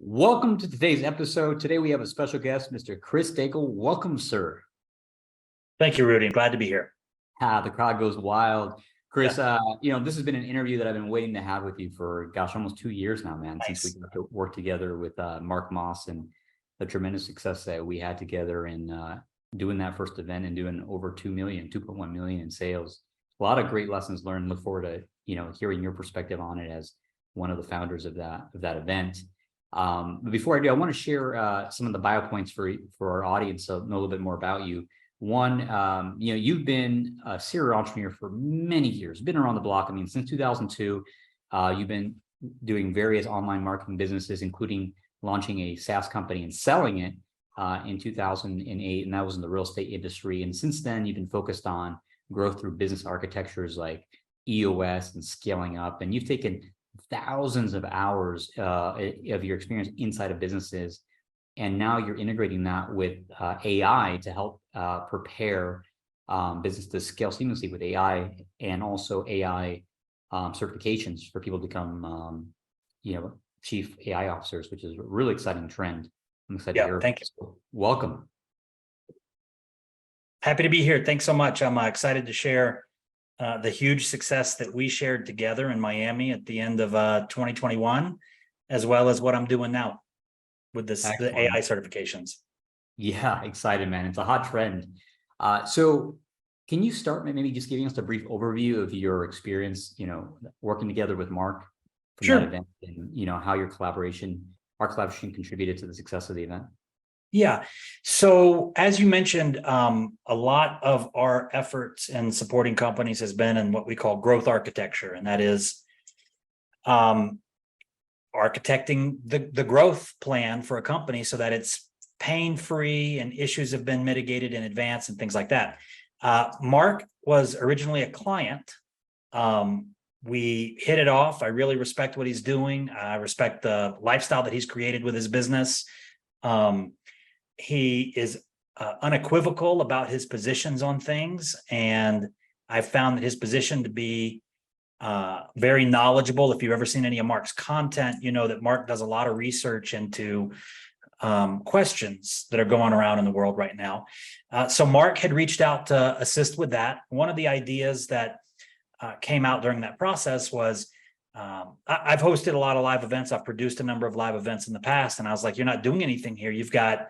Welcome to today's episode. Today we have a special guest, Mr. Chris Daigle. Welcome, sir. Thank you, Rudy. I'm glad to be here. The crowd goes wild. Chris, Yeah. this has been an interview that I've been waiting to have with you for, almost 2 years now, man, Nice. since we got to work together with Mark Moss and the tremendous success that we had together in doing that first event and doing over 2.1 million in sales. A lot of great lessons learned. Look forward to, hearing your perspective on it as one of the founders of that event. But before I do, I want to share some of the bio points for our audience, so know a little bit more about you. One, you've been a serial entrepreneur for many years, been around the block. I mean, since 2002, you've been doing various online marketing businesses, including launching a SaaS company and selling it in 2008, and that was in the real estate industry. And since then, you've been focused on growth through business architectures like EOS and scaling up, and you've taken thousands of hours of your experience inside of businesses, and now you're integrating that with AI to help prepare business to scale seamlessly with AI, and also AI certifications for people to become chief AI officers, which is a really exciting trend. I'm excited to hear. Thank you. So, welcome. Happy to be here. Thanks so much. I'm excited to share the huge success that we shared together in Miami at the end of 2021, as well as what I'm doing now with the AI certifications. Yeah, excited, man. It's a hot trend. So can you start maybe just giving us a brief overview of your experience, working together with Mark from that event, and how our collaboration contributed to the success of the event? Yeah. So as you mentioned, a lot of our efforts in supporting companies has been in what we call growth architecture. And that is architecting the growth plan for a company so that it's pain-free and issues have been mitigated in advance and things like that. Mark was originally a client. We hit it off. I really respect what he's doing. I respect the lifestyle that he's created with his business. He is unequivocal about his positions on things, and I've found that his position to be very knowledgeable. If you've ever seen any of Mark's content, you know that Mark does a lot of research into questions that are going around in the world right now. So Mark had reached out to assist with that. One of the ideas that came out during that process was, I've hosted a lot of live events. I've produced a number of live events in the past, and I was like, you're not doing anything here. You've got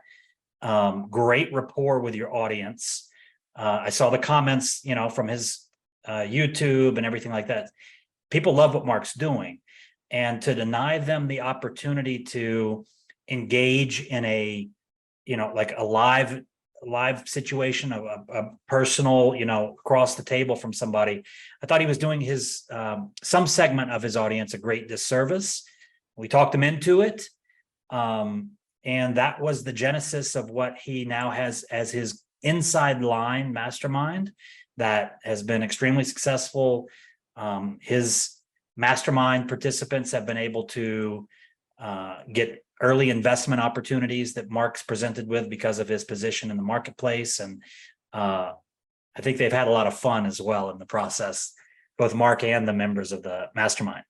great rapport with your audience. I saw the comments, from his YouTube and everything like that. People love what Mark's doing, and to deny them the opportunity to engage in a, like a live situation of a personal, across the table from somebody, I thought he was doing his some segment of his audience a great disservice. We talked him into it. And that was the genesis of what he now has as his inside line mastermind that has been extremely successful. His mastermind participants have been able to get early investment opportunities that Mark's presented with because of his position in the marketplace. And I think they've had a lot of fun as well in the process, both Mark and the members of the mastermind.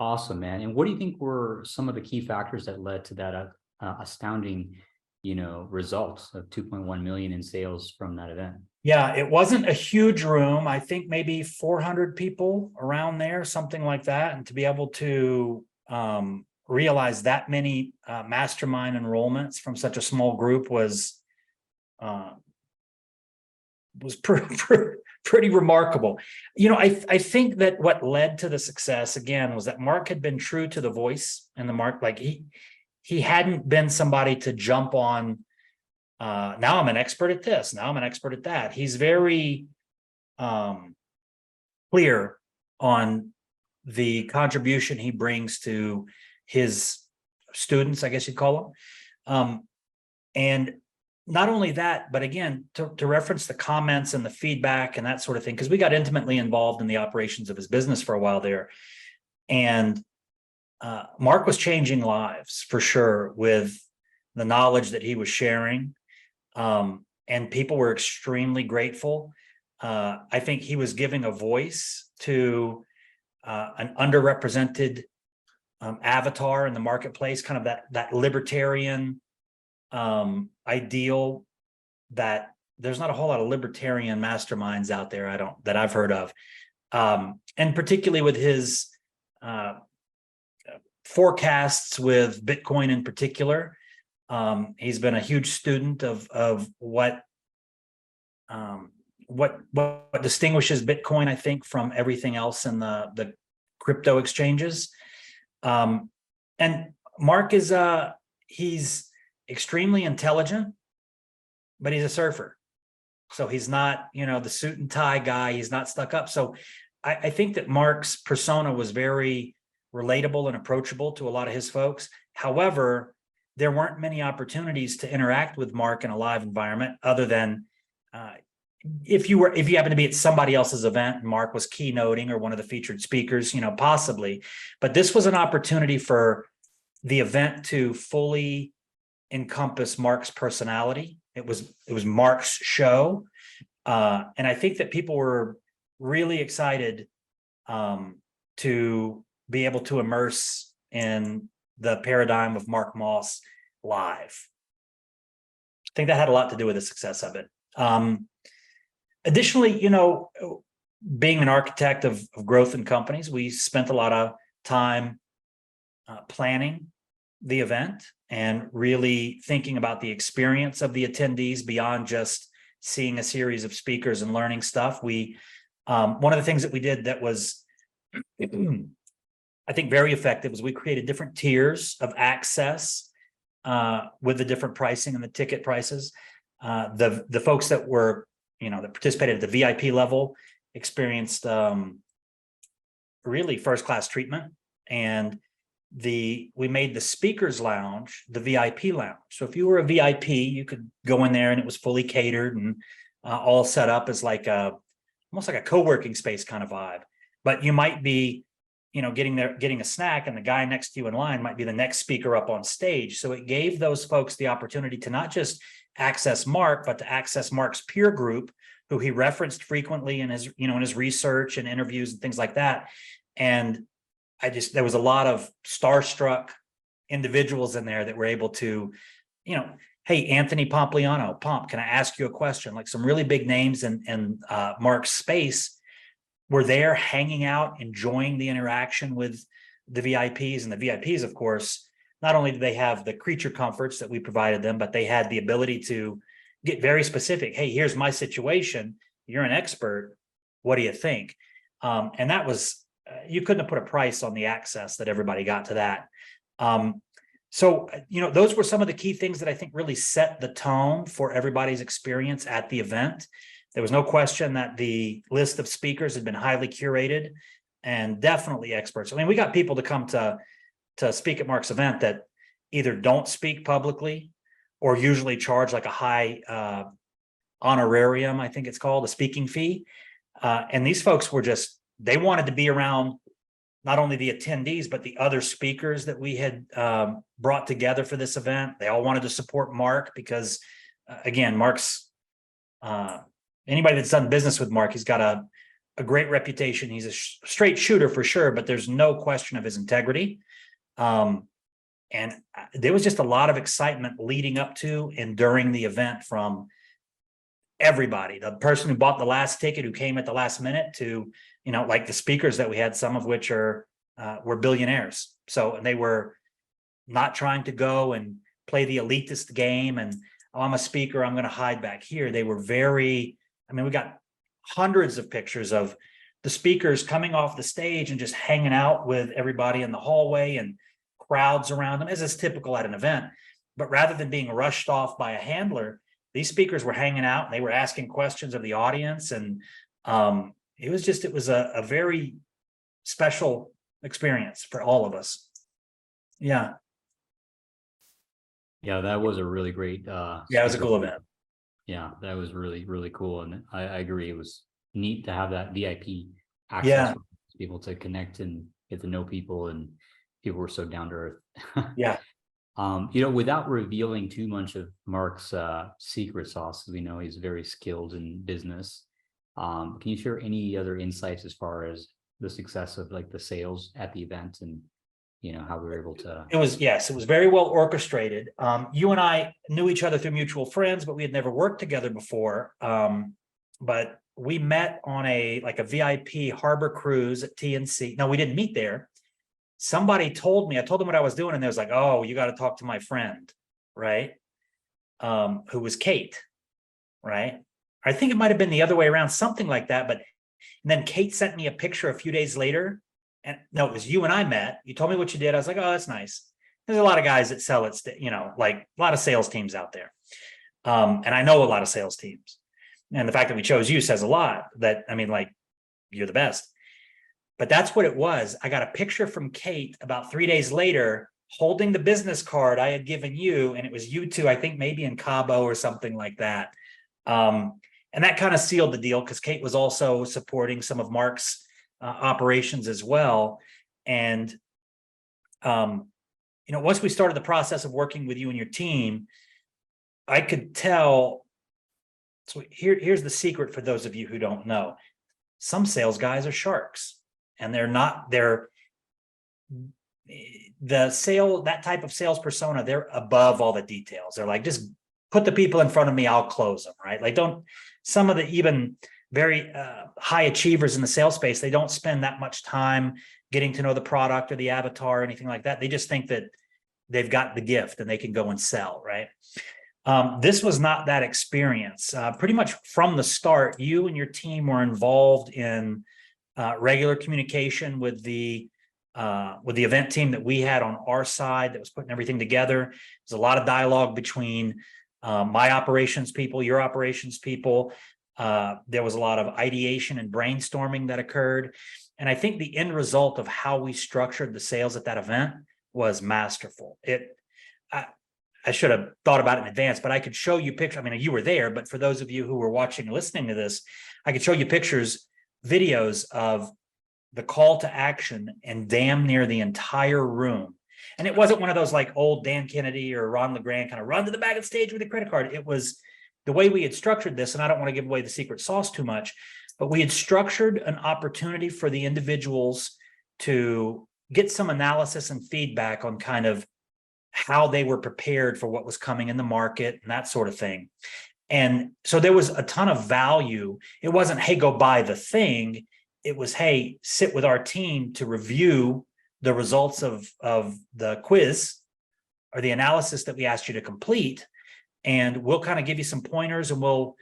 Awesome, man. And what do you think were some of the key factors that led to that astounding, results of 2.1 million in sales from that event? Yeah, it wasn't a huge room. I think maybe 400 people around there, something like that. And to be able to realize that many mastermind enrollments from such a small group was pretty remarkable. I think that what led to the success again was that Mark had been true to the voice, and the Mark, like he hadn't been somebody to jump on. Now I'm an expert at this. Now I'm an expert at that. He's very clear on the contribution he brings to his students, I guess you'd call them. And not only that, but again, to reference the comments and the feedback and that sort of thing, because we got intimately involved in the operations of his business for a while there. And Mark was changing lives for sure with the knowledge that he was sharing. And people were extremely grateful. I think he was giving a voice to an underrepresented avatar in the marketplace, kind of that libertarian ideal that there's not a whole lot of libertarian masterminds out there that I've heard of. And particularly with his forecasts with Bitcoin in particular. He's been a huge student of what distinguishes Bitcoin, I think, from everything else in the crypto exchanges. And Mark is he's extremely intelligent, but he's a surfer. So he's not, the suit and tie guy. He's not stuck up. So I think that Mark's persona was very relatable and approachable to a lot of his folks. However, there weren't many opportunities to interact with Mark in a live environment other than if you happen to be at somebody else's event and Mark was keynoting or one of the featured speakers, possibly. But this was an opportunity for the event to fully encompass Mark's personality. It was Mark's show. And I think that people were really excited to be able to immerse in the paradigm of Mark Moss live. I think that had a lot to do with the success of it. Additionally, being an architect of growth in companies, we spent a lot of time planning the event and really thinking about the experience of the attendees beyond just seeing a series of speakers and learning stuff. We one of the things that we did that was I think very effective was we created different tiers of access with the different pricing and the ticket prices. The folks that were, that participated at the VIP level experienced really first-class treatment. And we made the speakers lounge the VIP lounge. So if you were a VIP, you could go in there and it was fully catered and all set up as almost like a co-working space kind of vibe. But you might be, getting a snack, and the guy next to you in line might be the next speaker up on stage. So it gave those folks the opportunity to not just access Mark, but to access Mark's peer group, who he referenced frequently in his, in his research and interviews and things like that. And there was a lot of starstruck individuals in there that were able to, hey, Anthony Pompliano, Pomp, can I ask you a question? Like some really big names in Mark's space were there hanging out, enjoying the interaction with the VIPs. And the VIPs, of course, not only did they have the creature comforts that we provided them, but they had the ability to get very specific. Hey, here's my situation. You're an expert. What do you think? And that was, you couldn't have put a price on the access that everybody got to that. So, those were some of the key things that I think really set the tone for everybody's experience at the event. There was no question that the list of speakers had been highly curated and definitely experts. I mean, we got people to come to speak at Mark's event that either don't speak publicly or usually charge like a high honorarium, I think it's called, a speaking fee. And these folks were they wanted to be around not only the attendees, but the other speakers that we had brought together for this event. They all wanted to support Mark because, again, Mark's, anybody that's done business with Mark, he's got a great reputation. He's a straight shooter for sure, but there's no question of his integrity. And there was just a lot of excitement leading up to and during the event from everybody. The person who bought the last ticket, who came at the last minute, to, like the speakers that we had, some of which were billionaires. So they were not trying to go and play the elitist game and, oh, I'm a speaker, I'm going to hide back here. They were we got hundreds of pictures of the speakers coming off the stage and just hanging out with everybody in the hallway and crowds around them, as is typical at an event. But rather than being rushed off by a handler, these speakers were hanging out and they were asking questions of the audience. And it was a very special experience for all of us. Yeah. Yeah, that was a really great. It was a cool event. Yeah, that was really, really cool. And I agree. It was neat to have that VIP access, Yeah, for people to connect and get to know people, and people were so down to earth. yeah. Without revealing too much of Mark's secret sauce, we know he's very skilled in business. Can you share any other insights as far as the success of like the sales at the event and, how we were able to. It was, yes, it was very well orchestrated. You and I knew each other through mutual friends, but we had never worked together before. But we met on a VIP harbor cruise at TNC. No, we didn't meet there. Somebody told me, I told them what I was doing, and they was like, "Oh, you got to talk to my friend," right? Who was Kate, right? I think it might have been the other way around, something like that. But then Kate sent me a picture a few days later. And no, it was you and I met. You told me what you did. I was like, "Oh, that's nice." There's a lot of guys that sell it, like a lot of sales teams out there. And I know a lot of sales teams. And the fact that we chose you says a lot. You're the best. But that's what it was. I got a picture from Kate about 3 days later, holding the business card I had given you. And it was you two, I think maybe in Cabo or something like that. And that kind of sealed the deal, because Kate was also supporting some of Mark's operations as well. And, once we started the process of working with you and your team, I could tell. So here's the secret for those of you who don't know. Some sales guys are sharks, and that type of sales persona, they're above all the details. They're like, just put the people in front of me, I'll close them, right? Like, some of the even very high achievers in the sales space, they don't spend that much time getting to know the product or the avatar or anything like that. They just think that they've got the gift and they can go and sell, right? This was not that experience. Pretty much from the start, you and your team were involved in regular communication with the event team that we had on our side that was putting everything together. There's a lot of dialogue between my operations people, your operations people. There was a lot of ideation and brainstorming that occurred. And I think the end result of how we structured the sales at that event was masterful. I should have thought about it in advance, but I could show you pictures. I mean, you were there, but for those of you who were watching and listening to this, I could show you pictures, videos of the call to action and damn near the entire room. And it wasn't one of those like old Dan Kennedy or Ron LeGrand kind of run to the back of the stage with a credit card. It was the way we had structured this, and I don't want to give away the secret sauce too much, but we had structured an opportunity for the individuals to get some analysis and feedback on kind of how they were prepared for what was coming in the market and that sort of thing. And so there was a ton of value. It wasn't, hey, go buy the thing. It was, hey, sit with our team to review the results of the quiz or the analysis that we asked you to complete. And we'll kind of give you some pointers, and we'll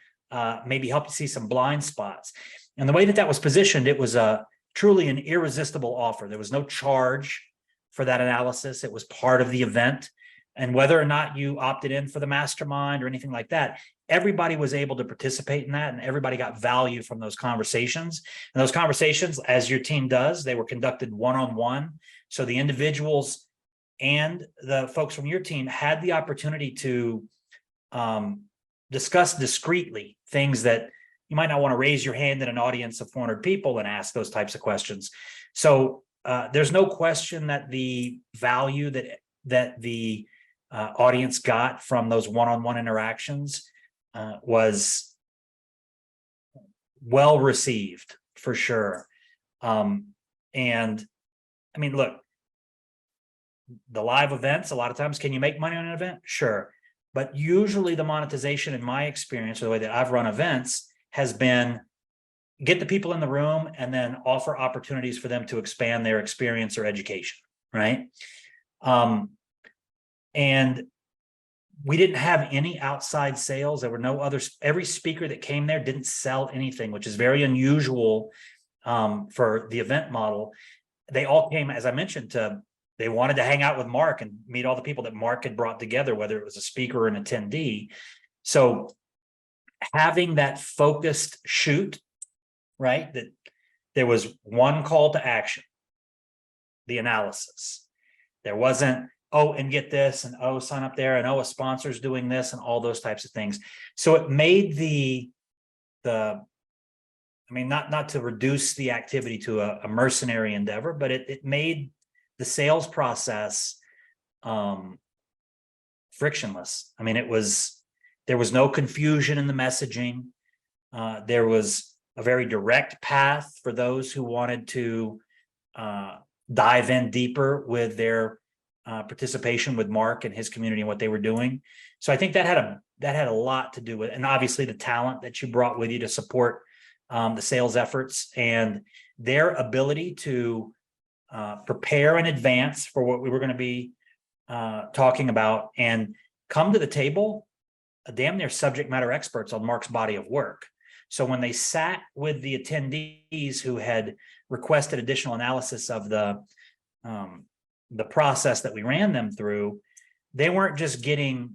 maybe help you see some blind spots. And the way that was positioned, it was truly an irresistible offer. There was no charge for that analysis. It was part of the event. And whether or not you opted in for the mastermind or anything like that, everybody was able to participate in that, and everybody got value from those conversations. And those conversations, as your team does, they were conducted one-on-one. So the individuals and the folks from your team had the opportunity to discuss discreetly things that you might not want to raise your hand in an audience of 400 people and ask those types of questions. So there's no question that the value that the audience got from those one-on-one interactions was well received, for sure. And I mean, look, the live events, a lot of times, can you make money on an event? Sure. But usually the monetization, in my experience, or the way that I've run events, has been get the people in the room and then offer opportunities for them to expand their experience or education, right? And we didn't have any outside sales. There were no others. Every speaker that came there didn't sell anything, which is very unusual for the event model. They all came, as I mentioned, they wanted to hang out with Mark and meet all the people that Mark had brought together, whether it was a speaker or an attendee. So having that focused shoot, right? That there was one call to action, the analysis. There wasn't, oh, and get this, and oh, sign up there, and oh, a sponsor's doing this, and all those types of things. So it made not to reduce the activity to a mercenary endeavor, but it made the sales process frictionless. I mean, there was no confusion in the messaging. There was a very direct path for those who wanted to dive in deeper with their participation with Mark and his community and what they were doing. So I think that had a lot to do with, and obviously the talent that you brought with you to support the sales efforts and their ability to prepare in advance for what we were going to be talking about and come to the table damn near subject matter experts on Mark's body of work. So when they sat with the attendees who had requested additional analysis of the process that we ran them through, they weren't just getting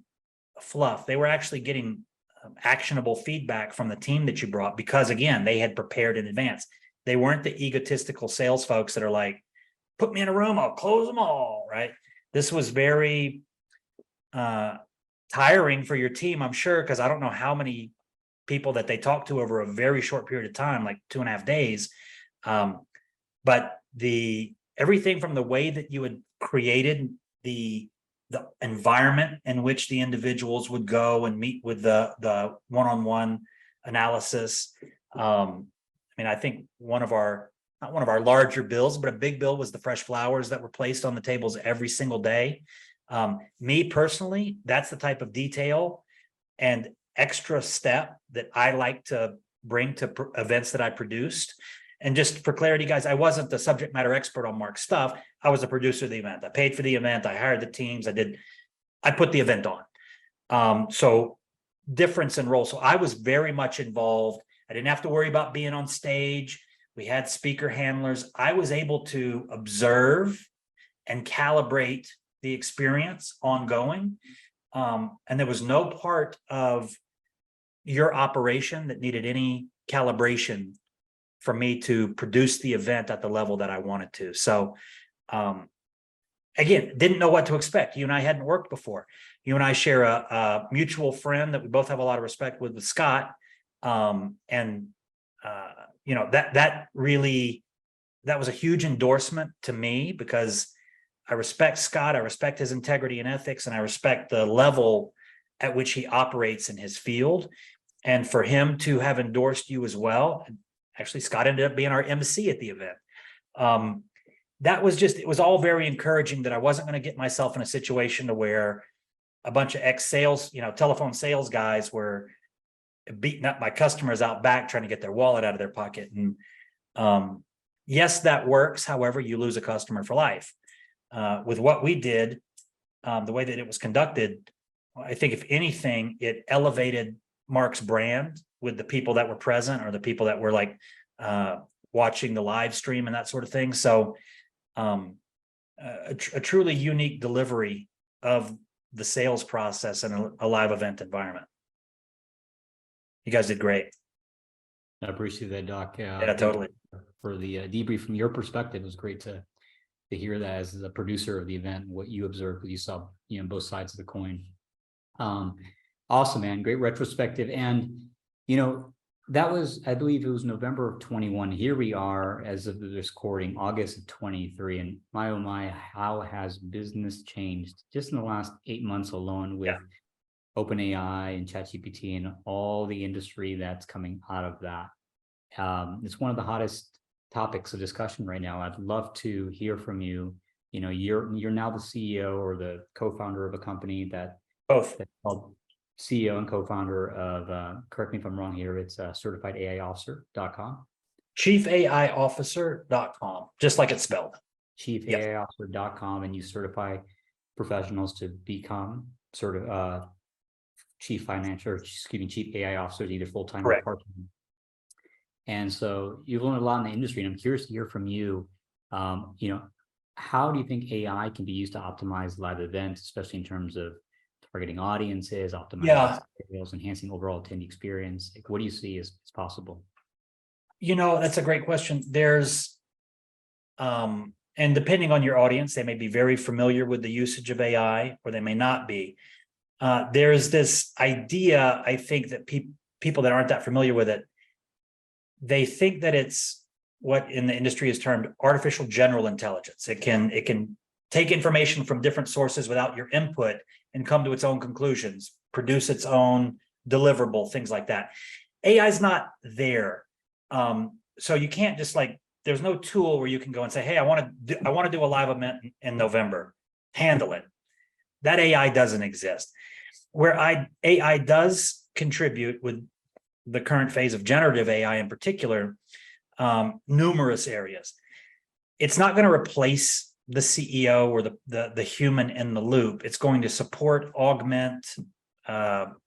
fluff. They were actually getting actionable feedback from the team that you brought, because again, they had prepared in advance. They weren't the egotistical sales folks that are like, put me in a room, I'll close them all, right? This was very tiring for your team, I'm sure, because I don't know how many people that they talked to over a very short period of time, like 2.5 days. But everything from the way that you had created the environment in which the individuals would go and meet with the one-on-one analysis. I mean, I think not one of our larger bills, but a big bill was the fresh flowers that were placed on the tables every single day. Me personally, that's the type of detail and extra step that I like to bring to events that I produced. And just for clarity, guys, I wasn't the subject matter expert on Mark's stuff. I was a producer of the event. I paid for the event. I hired the teams. I put the event on. So difference in role. So I was very much involved. I didn't have to worry about being on stage. We had speaker handlers. I was able to observe and calibrate the experience ongoing. And there was no part of your operation that needed any calibration for me to produce the event at the level that I wanted to. So again, didn't know what to expect. You and I hadn't worked before. You and I share a mutual friend that we both have a lot of respect with Scott. You know, that was a huge endorsement to me, because I respect Scott, I respect his integrity and ethics, and I respect the level at which he operates in his field. And for him to have endorsed you as well, actually, Scott ended up being our MC at the event. It was all very encouraging that I wasn't going to get myself in a situation to where a bunch of ex-sales, telephone sales guys were beating up my customers out back, trying to get their wallet out of their pocket. And yes, that works. However, you lose a customer for life. With what we did, the way that it was conducted, I think if anything, it elevated Mark's brand with the people that were present, or the people that were like watching the live stream and that sort of thing. So a truly unique delivery of the sales process in a live event environment. You guys did great. I appreciate that, Doc. Yeah, totally. For the debrief from your perspective, it was great to hear that as the producer of the event, what you observed, what you saw, both sides of the coin. Awesome, man. Great retrospective. And, that was, I believe it was November of 21. Here we are as of this recording, August of 23. And my, oh my, how has business changed just in the last 8 months alone with OpenAI and ChatGPT and all the industry that's coming out of that. It's one of the hottest topics of discussion right now. I'd love to hear from you. You're now the CEO or the co-founder of a company that's called CEO and co-founder of, correct me if I'm wrong here, it's certifiedaiofficer.com. ChiefAIofficer.com, just like it's spelled. ChiefAIofficer.com, and you certify professionals to become chief AI officers, either full-time or part-time. And so you've learned a lot in the industry, and I'm curious to hear from you. How do you think AI can be used to optimize live events, especially in terms of targeting audiences, optimizing sales, enhancing overall attendee experience? Like, what do you see as possible? That's a great question. There's, and depending on your audience, they may be very familiar with the usage of AI, or they may not be. There's this idea, I think, that people that aren't that familiar with it, they think that it's what in the industry is termed artificial general intelligence. It can take information from different sources without your input and come to its own conclusions, produce its own deliverable, things like that. AI is not there. So you can't just there's no tool where you can go and say, hey, I want to do a live event in November, handle it. That AI doesn't exist. Where AI does contribute with the current phase of generative AI in particular, numerous areas. It's not going to replace the CEO or the human in the loop. It's going to support, augment,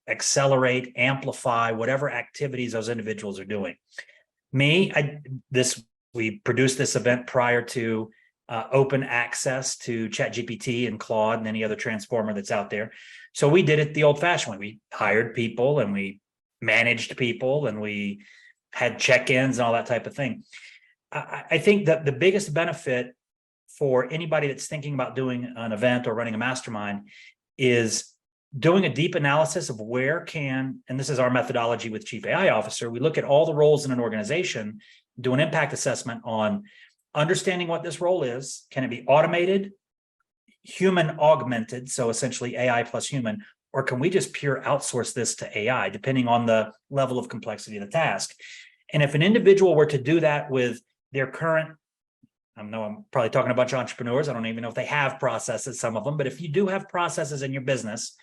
accelerate, amplify whatever activities those individuals are doing. We produced this event prior to open access to ChatGPT and Claude and any other transformer that's out there. So we did it the old-fashioned way. We hired people and we managed people and we had check-ins and all that type of thing. I think that the biggest benefit for anybody that's thinking about doing an event or running a mastermind is doing a deep analysis of and this is our methodology with Chief AI Officer, we look at all the roles in an organization, do an impact assessment on understanding what this role is. Can it be automated, human augmented, so essentially AI plus human, or can we just pure outsource this to AI, depending on the level of complexity of the task? And if an individual were to do that with their current, I know I'm probably talking to a bunch of entrepreneurs, I don't even know if they have processes, some of them, but if you do have processes in your business,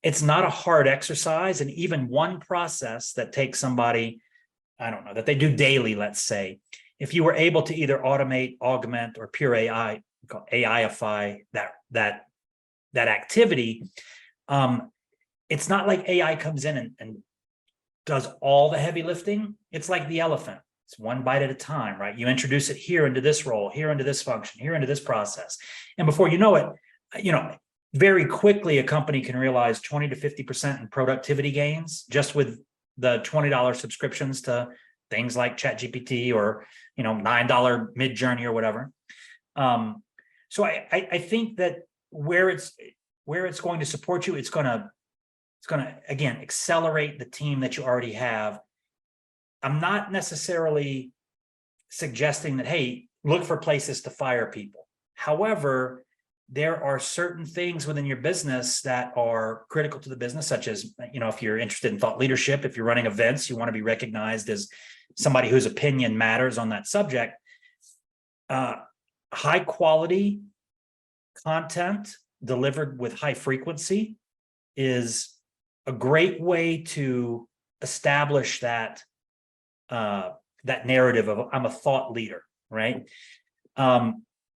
it's not a hard exercise. And even one process that takes somebody, I don't know, that they do daily, let's say, if you were able to either automate, augment, or pure AIify that activity, it's not like AI comes in and does all the heavy lifting. It's like the elephant. It's one bite at a time, right? You introduce it here into this role, here into this function, here into this process. And before you know it, very quickly a company can realize 20 to 50% in productivity gains just with the $20 subscriptions to things like ChatGPT or $9 Mid-Journey or whatever. So I think that where it's going to support you, it's going to again accelerate the team that you already have. I'm not necessarily suggesting that, hey, look for places to fire people. However, there are certain things within your business that are critical to the business, such as, if you're interested in thought leadership, if you're running events, you want to be recognized as somebody whose opinion matters on that subject. High quality content delivered with high frequency is a great way to establish that narrative of I'm a thought leader, right?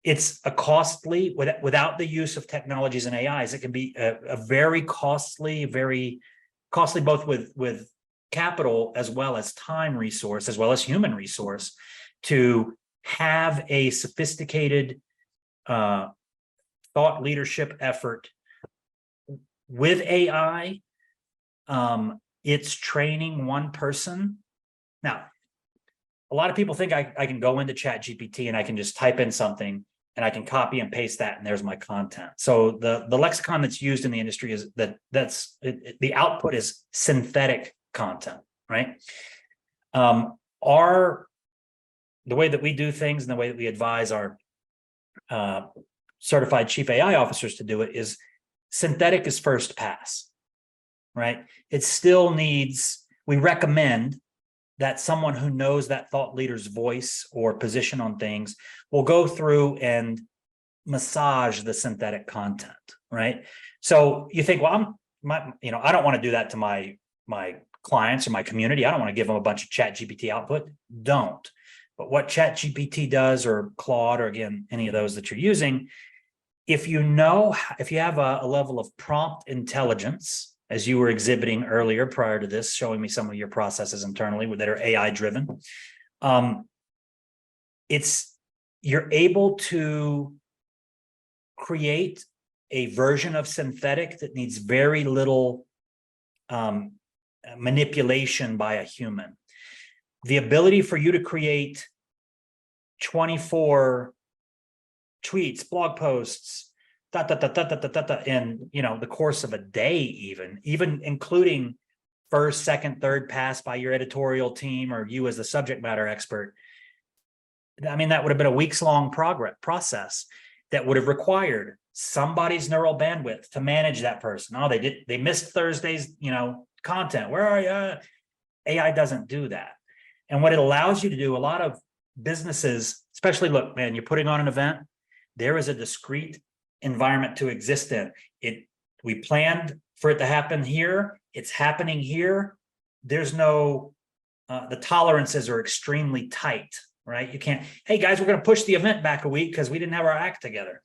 It's a costly, without the use of technologies and AIs, it can be a very costly both with capital as well as time resource, as well as human resource, to have a sophisticated thought leadership effort with AI. It's training one person. Now, a lot of people think I can go into ChatGPT and I can just type in something and I can copy and paste that and there's my content. So the lexicon that's used in the industry is the output is synthetic content, right? The way that we do things and the way that we advise our certified chief AI officers to do it is synthetic is first pass, right? It still needs, we recommend that someone who knows that thought leader's voice or position on things will go through and massage the synthetic content, right? So you think, well, I don't want to do that to my clients or my community. I don't want to give them a bunch of ChatGPT output. Don't. But what ChatGPT does, or Claude, or again, any of those that you're using, if you have a level of prompt intelligence, as you were exhibiting earlier prior to this, showing me some of your processes internally that are AI driven, you're able to create a version of synthetic that needs very little manipulation by a human. The ability for you to create 24 tweets, blog posts, in the course of a day, even including first, second, third pass by your editorial team or you as the subject matter expert. I mean, that would have been a weeks-long process that would have required somebody's neural bandwidth to manage that person. Oh, they missed Thursday's content. Where are you? AI doesn't do that. And what it allows you to do, a lot of businesses, especially, look, man, you're putting on an event, there is a discrete environment to exist in. We planned for it to happen here. It's happening here. There's no, the tolerances are extremely tight, right? You can't, hey guys, we're going to push the event back a week because we didn't have our act together.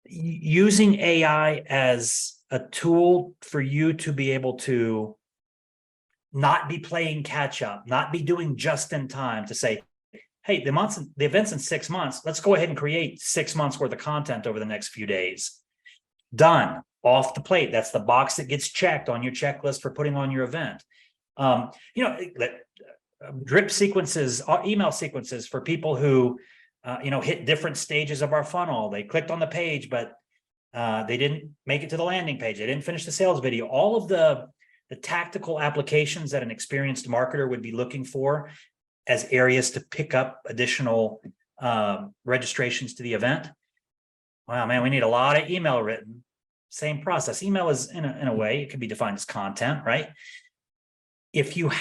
Using AI as a tool for you to be able to not be playing catch up, not be doing just in time, to say, hey, the event's in 6 months. Let's go ahead and create 6 months worth of content over the next few days. Done, off the plate. That's the box that gets checked on your checklist for putting on your event. Drip sequences, email sequences for people who, hit different stages of our funnel. They clicked on the page, but they didn't make it to the landing page. They didn't finish the sales video. All of the tactical applications that an experienced marketer would be looking for as areas to pick up additional registrations to the event. Wow, man, we need a lot of email written. Same process. Email is, in a way, it can be defined as content, right? If you've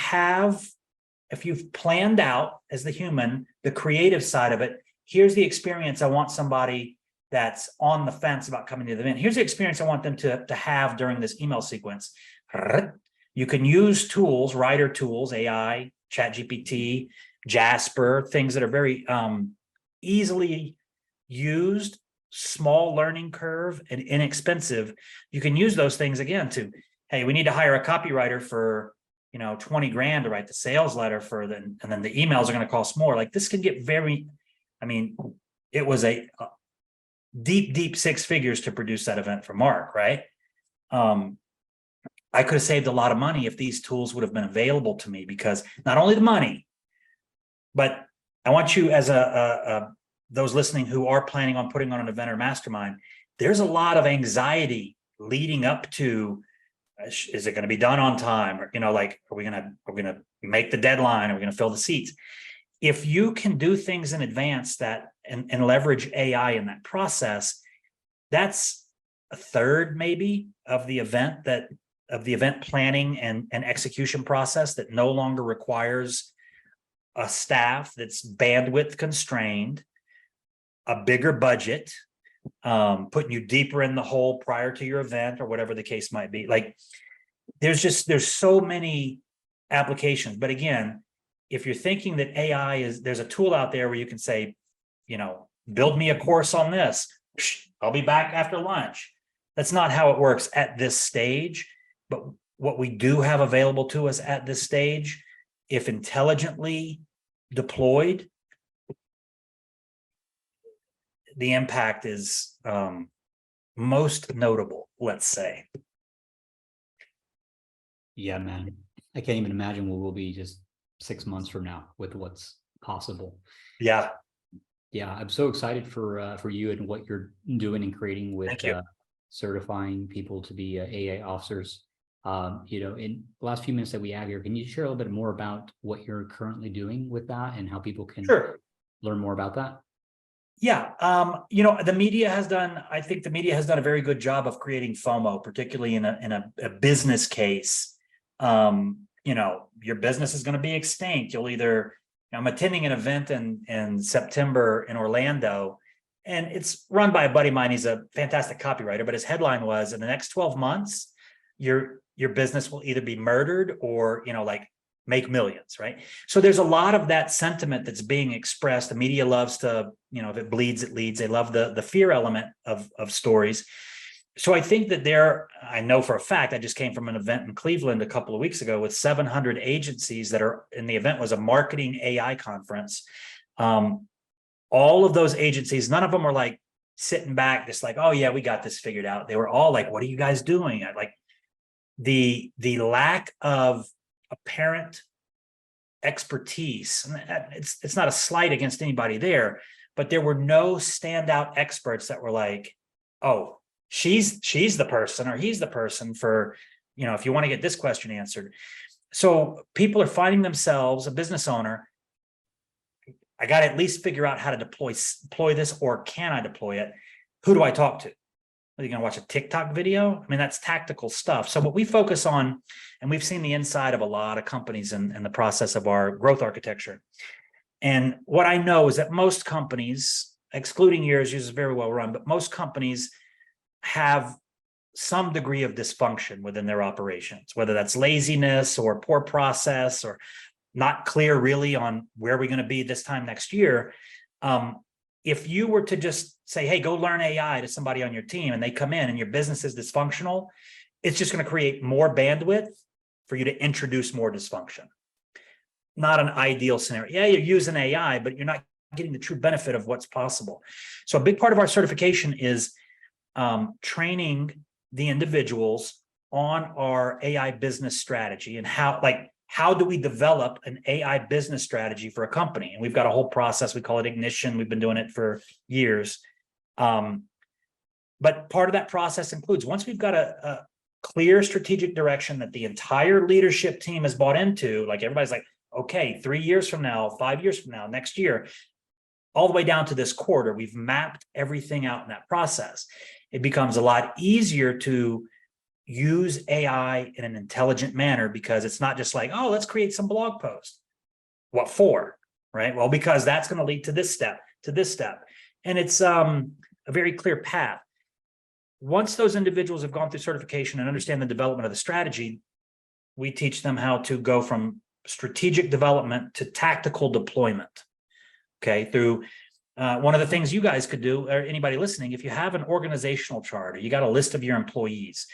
planned out as the human, the creative side of it, here's the experience I want somebody that's on the fence about coming to the event. Here's the experience I want them to have during this email sequence. You can use tools, writer tools, AI, ChatGPT, Jasper, things that are very easily used, small learning curve, and inexpensive. You can use those things again to, hey, we need to hire a copywriter for 20 grand to write the sales letter for them, and then the emails are going to cost more. Like, this can get very, it was a deep 6 figures to produce that event for Mark, right? I could have saved a lot of money if these tools would have been available to me, because not only the money, but I want you, as those listening who are planning on putting on an event or mastermind, there's a lot of anxiety leading up to, is it going to be done on time? Or, are we going to make the deadline? Are we going to fill the seats? If you can do things in advance and leverage AI in that process, that's a third maybe of the event planning and execution process that no longer requires a staff that's bandwidth constrained, a bigger budget, putting you deeper in the hole prior to your event, or whatever the case might be. Like, there's so many applications. But again, if you're thinking that AI there's a tool out there where you can say, build me a course on this, I'll be back after lunch. That's not how it works at this stage. But what we do have available to us at this stage, if intelligently deployed, the impact is most notable, let's say. Yeah, man. I can't even imagine what we'll be just 6 months from now with what's possible. Yeah. Yeah, I'm so excited for you and what you're doing and creating with certifying people to be AA officers. In the last few minutes that we have here, can you share a little bit more about what you're currently doing with that and how people can learn more about that? Yeah. The media has done, I think the media has done a very good job of creating FOMO, particularly in a business case. Your business is going to be extinct. You'll either, I'm attending an event in September in Orlando, and it's run by a buddy of mine. He's a fantastic copywriter, but his headline was, in the next 12 months, your business will either be murdered or, make millions, right? So there's a lot of that sentiment that's being expressed. The media loves to, if it bleeds, it leads. They love the fear element of stories. So I think that I know for a fact, I just came from an event in Cleveland a couple of weeks ago with 700 agencies that are in the event. Was a marketing AI conference. All of those agencies, none of them were like sitting back, just like, oh yeah, we got this figured out. They were all like, what are you guys doing? The lack of apparent expertise, and it's not a slight against anybody there, but there were no standout experts that were like, oh, she's the person or he's the person for, if you want to get this question answered. So people are finding themselves, a business owner, I got to at least figure out how to deploy this, or can I deploy it? Who do I talk to? Are you going to watch a TikTok video? That's tactical stuff. So what we focus on, and we've seen the inside of a lot of companies in the process of our growth architecture. And what I know is that most companies, excluding yours is very well run, but most companies have some degree of dysfunction within their operations, whether that's laziness or poor process or not clear really on where we're going to be this time next year. If you were to just say, hey, go learn AI to somebody on your team, and they come in and your business is dysfunctional, it's just going to create more bandwidth for you to introduce more dysfunction. Not an ideal scenario. Yeah, you're using AI, but you're not getting the true benefit of what's possible. So a big part of our certification is training the individuals on our AI business strategy and how do we develop an AI business strategy for a company? And we've got a whole process. We call it Ignition. We've been doing it for years. But part of that process includes, once we've got a clear strategic direction that the entire leadership team has bought into, like everybody's like, okay, 3 years from now, 5 years from now, next year, all the way down to this quarter, we've mapped everything out in that process. It becomes a lot easier to use AI in an intelligent manner, because it's not just like, oh, let's create some blog post. What for? Right? Well, because that's going to lead to this step, to this step. And it's a very clear path. Once those individuals have gone through certification and understand the development of the strategy, we teach them how to go from strategic development to tactical deployment. Okay, through one of the things you guys could do, or anybody listening, if you have an organizational chart or you got a list of your employees,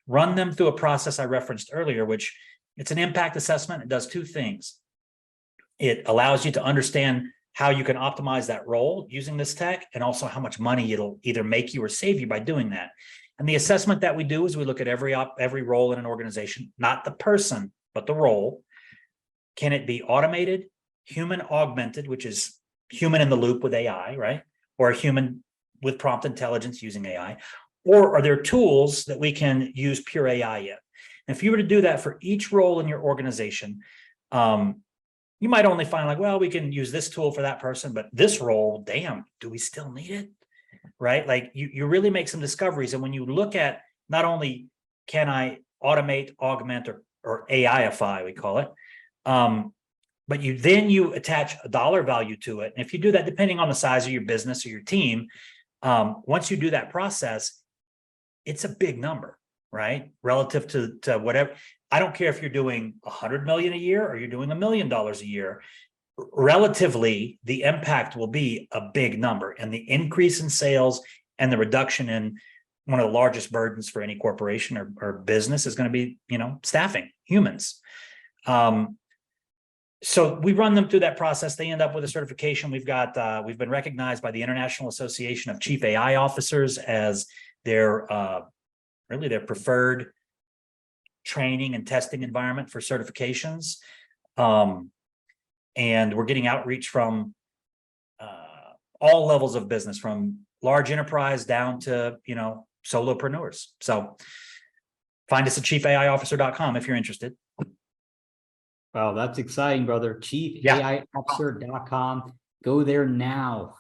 run them through a process I referenced earlier, which it's an impact assessment. It does two things. It allows you to understand how you can optimize that role using this tech, and also how much money it'll either make you or save you by doing that. And the assessment that we do is we look at every role in an organization, not the person, but the role. Can it be automated, human augmented, which is human in the loop with AI, right? Or a human with prompt intelligence using AI? Or are there tools that we can use pure AI in? And if you were to do that for each role in your organization, you might only find like, well, we can use this tool for that person, but this role, damn, do we still need it? Right? Like you really make some discoveries. And when you look at, not only can I automate, augment, or AIify, we call it, but you attach a dollar value to it. And if you do that, depending on the size of your business or your team, once you do that process, it's a big number, right? Relative to whatever. I don't care if you're doing 100 million a year or you're doing $1 million a year. Relatively, the impact will be a big number, and the increase in sales and the reduction in one of the largest burdens for any corporation or business is going to be, staffing, humans. So we run them through that process. They end up with a certification. We've been recognized by the International Association of Chief AI Officers as their preferred training and testing environment for certifications. And we're getting outreach from all levels of business, from large enterprise down to, solopreneurs. So find us at chiefaiofficer.com if you're interested. Wow, that's exciting, brother. chiefaiofficer.com. Go there now.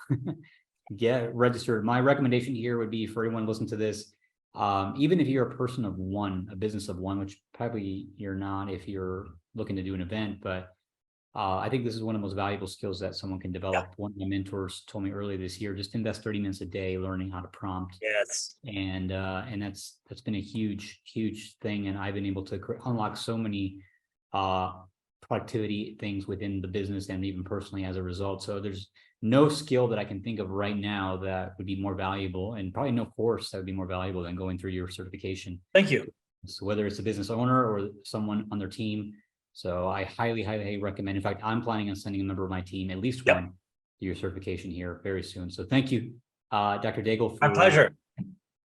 Get registered. My recommendation here would be for anyone listening to this, even if you're a person of one, a business of one, which probably you're not if you're looking to do an event, but I think this is one of the most valuable skills that someone can develop. One of my mentors told me earlier this year, just invest 30 minutes a day learning how to prompt. Yes. And that's been a huge, huge thing. And I've been able to unlock so many productivity things within the business and even personally as a result. So there's no skill that I can think of right now that would be more valuable, and probably no course that would be more valuable than going through your certification. Thank you. So whether it's a business owner or someone on their team. So I highly, highly recommend. In fact, I'm planning on sending a member of my team, at least one, to your certification here very soon. So thank you, Dr. Daigle, for my pleasure.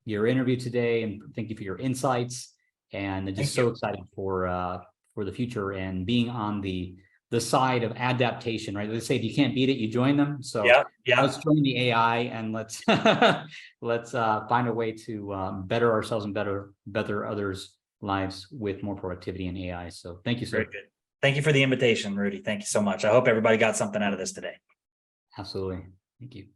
Your interview today, and thank you for your insights. And just so excited for the future and being on the side of adaptation, right? They say if you can't beat it, you join them. So let's join the AI and let's find a way to better ourselves and better others' lives with more productivity and AI. So thank you, sir. Very good. Thank you for the invitation, Rudy. Thank you so much. I hope everybody got something out of this today. Absolutely. Thank you.